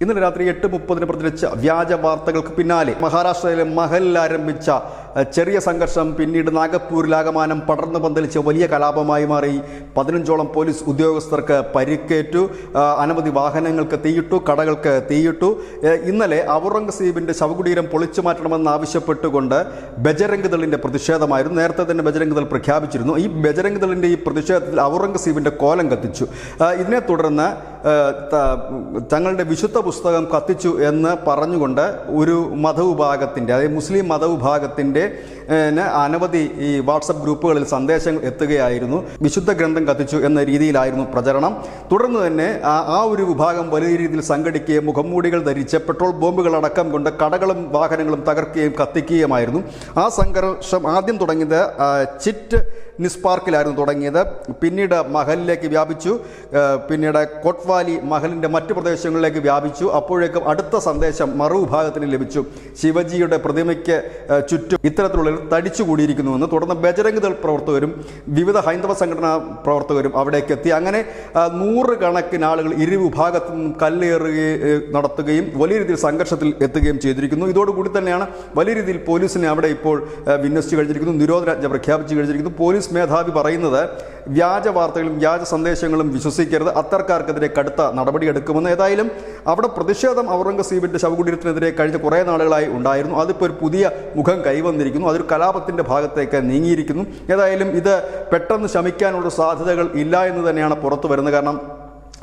ഇന്നലെ രാത്രി 8:30 പ്രചരിച്ച വ്യാജ വാർത്തകൾക്ക് പിന്നാലെ മഹാരാഷ്ട്രയിലെ മഹലിൽ ആരംഭിച്ച ചെറിയ സംഘർഷം പിന്നീട് നാഗപ്പൂരിലാകമാനം പടർന്നു പന്തലിച്ച് വലിയ കലാപമായി മാറി. 15ഓളം പോലീസ് ഉദ്യോഗസ്ഥർക്ക് പരിക്കേറ്റു, അനവധി വാഹനങ്ങൾക്ക് തീയിട്ടു, കടകൾക്ക് തീയിട്ടു. ഇന്നലെ ഔറംഗസീബിന്റെ ശവകുടീരം പൊളിച്ചു മാറ്റണമെന്ന് ആവശ്യപ്പെട്ടുകൊണ്ട് ബജരംഗ് ദളിന്റെ പ്രതിഷേധമായിരുന്നു. നേരത്തെ തന്നെ ബജരംഗ് ദൾ പ്രഖ്യാപിച്ചിരുന്നു. ഈ ബജരംഗ് ദളിന്റെ ഈ പ്രതിഷേധത്തിൽ ഔറംഗസീബിന്റെ കോലം കത്തിച്ചു. ഇതിനെ തുടർന്ന് തങ്ങളുടെ വിശുദ്ധ പുസ്തകം കത്തിച്ചു എന്ന് പറഞ്ഞുകൊണ്ട് ഒരു മതവിഭാഗത്തിൻ്റെ, അതായത് മുസ്ലിം മതവിഭാഗത്തിൻ്റെ അനവധി ഈ വാട്സപ്പ് ഗ്രൂപ്പുകളിൽ സന്ദേശങ്ങൾ എത്തുകയായിരുന്നു. വിശുദ്ധ ഗ്രന്ഥം കത്തിച്ചു എന്ന രീതിയിലായിരുന്നു പ്രചരണം. തുടർന്ന് തന്നെ ആ ഒരു വിഭാഗം വലിയ രീതിയിൽ സംഘടിക്കുകയും മുഖംമൂടികൾ ധരിച്ച് പെട്രോൾ ബോംബുകളടക്കം കൊണ്ട് കടകളും വാഹനങ്ങളും തകർക്കുകയും കത്തിക്കുകയുമായിരുന്നു. ആ സംഘർഷം ആദ്യം തുടങ്ങിയത് ചിറ്റ് നിസ്പാർക്കിലായിരുന്നു തുടങ്ങിയത്. പിന്നീട് മഹലിലേക്ക് വ്യാപിച്ചു. പിന്നീട് കോട്ട്വാലി മഹലിൻ്റെ മറ്റു പ്രദേശങ്ങളിലേക്ക് വ്യാപിച്ചു. അപ്പോഴേക്കും അടുത്ത സന്ദേശം മറുവിഭാഗത്തിന് ലഭിച്ചു. ശിവജിയുടെ പ്രതിമയ്ക്ക് ചുറ്റും ഇത്തരത്തിലുള്ള തടിച്ചുകൂടിയിരിക്കുന്നുവെന്ന്. തുടർന്ന് ബജരംഗ് ദൾ പ്രവർത്തകരും വിവിധ ഹൈന്ദവ സംഘടനാ പ്രവർത്തകരും അവിടേക്ക് എത്തി. അങ്ങനെ 100 കണക്കിന് ആളുകൾ ഇരുവിഭാഗത്തു നിന്നും കല്ലേറുകയും നടത്തുകയും വലിയ രീതിയിൽ സംഘർഷത്തിൽ എത്തുകയും ചെയ്തിരിക്കുന്നു. ഇതോടുകൂടി തന്നെയാണ് വലിയ രീതിയിൽ പോലീസിനെ അവിടെ ഇപ്പോൾ വിന്യസിച്ചു കഴിഞ്ഞിരിക്കുന്നു, നിരോധനാജ്ഞ പ്രഖ്യാപിച്ചു കഴിഞ്ഞിരിക്കുന്നു. പോലീസ് മേധാവി പറയുന്നത് വ്യാജ വാർത്തകളും വ്യാജ സന്ദേശങ്ങളും വിശ്വസിക്കരുത്, അത്തരക്കാർക്കെതിരെ കടുത്ത നടപടിയെടുക്കുമെന്ന്. ഏതായാലും അവിടെ പ്രതിഷേധം ഔറംഗസീബിന്റെ ശവകുടീരത്തിനെതിരെ കഴിഞ്ഞ കുറേ നാളുകളായി ഉണ്ടായിരുന്നു. അതിപ്പോൾ ഒരു പുതിയ മുഖം കൈവന്നിരിക്കുന്നു. അതൊരു കലാപത്തിന്റെ ഭാഗത്തേക്ക് നീങ്ങിയിരിക്കുന്നു. ഏതായാലും ഇത് പെട്ടെന്ന് ശമിക്കാനുള്ള സാധ്യതകൾ ഇല്ല എന്ന് തന്നെയാണ് പുറത്തു വരുന്നത്. കാരണം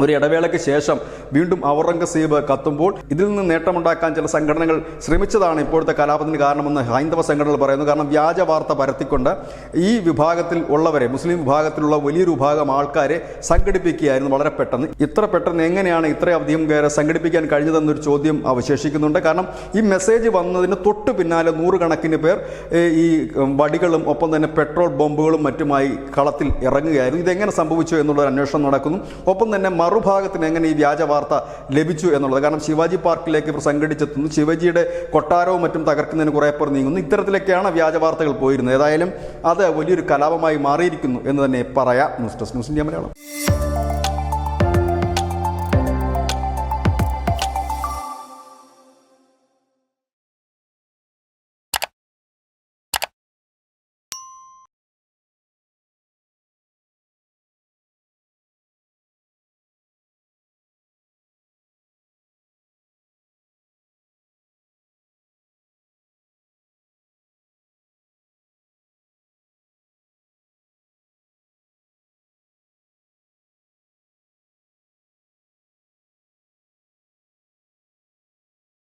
ഒരു ഇടവേളയ്ക്ക് ശേഷം വീണ്ടും ഔറംഗസീബ് കത്തുമ്പോൾ ഇതിൽ നിന്ന് നേട്ടമുണ്ടാക്കാൻ ചില സംഘടനകൾ ശ്രമിച്ചതാണ് ഇപ്പോഴത്തെ കലാപത്തിന് കാരണമെന്ന് ഹൈന്ദവ സംഘടനകൾ പറയുന്നു. കാരണം വ്യാജ വാർത്ത പരത്തിക്കൊണ്ട് ഈ വിഭാഗത്തിൽ ഉള്ളവരെ, മുസ്ലിം വിഭാഗത്തിലുള്ള വലിയൊരു വിഭാഗം ആൾക്കാരെ സംഘടിപ്പിക്കുകയായിരുന്നു വളരെ പെട്ടെന്ന്. ഇത്ര പെട്ടെന്ന് എങ്ങനെയാണ് ഇത്രയധികം പേരെ സംഘടിപ്പിക്കാൻ കഴിഞ്ഞതെന്നൊരു ചോദ്യം അവശേഷിക്കുന്നുണ്ട്. കാരണം ഈ മെസ്സേജ് വന്നതിന് തൊട്ട് പിന്നാലെ 100 കണക്കിന് പേർ ഈ വടികളും ഒപ്പം തന്നെ പെട്രോൾ ബോംബുകളും മറ്റുമായി കളത്തിൽ ഇറങ്ങുകയായിരുന്നു. ഇതെങ്ങനെ സംഭവിച്ചു എന്നുള്ളൊരു അന്വേഷണം നടക്കുന്നു. ഒപ്പം തന്നെ മറുഭാഗത്തിന് എങ്ങനെ ഈ വ്യാജ വാർത്ത ലഭിച്ചു എന്നുള്ളത്. കാരണം ശിവാജി പാർക്കിലേക്ക് ഇവർ സംഘടിച്ചെത്തുന്നു, ശിവജിയുടെ കൊട്ടാരവും മറ്റും തകർക്കുന്നതിന് കുറേ പേർ നീങ്ങുന്നു. ഇത്തരത്തിലൊക്കെയാണ് വ്യാജ വാർത്തകൾ പോയിരുന്നത്. ഏതായാലും അത് വലിയൊരു കലാപമായി മാറിയിരിക്കുന്നു എന്ന് തന്നെ പറയാം. News desk news India Malayalam.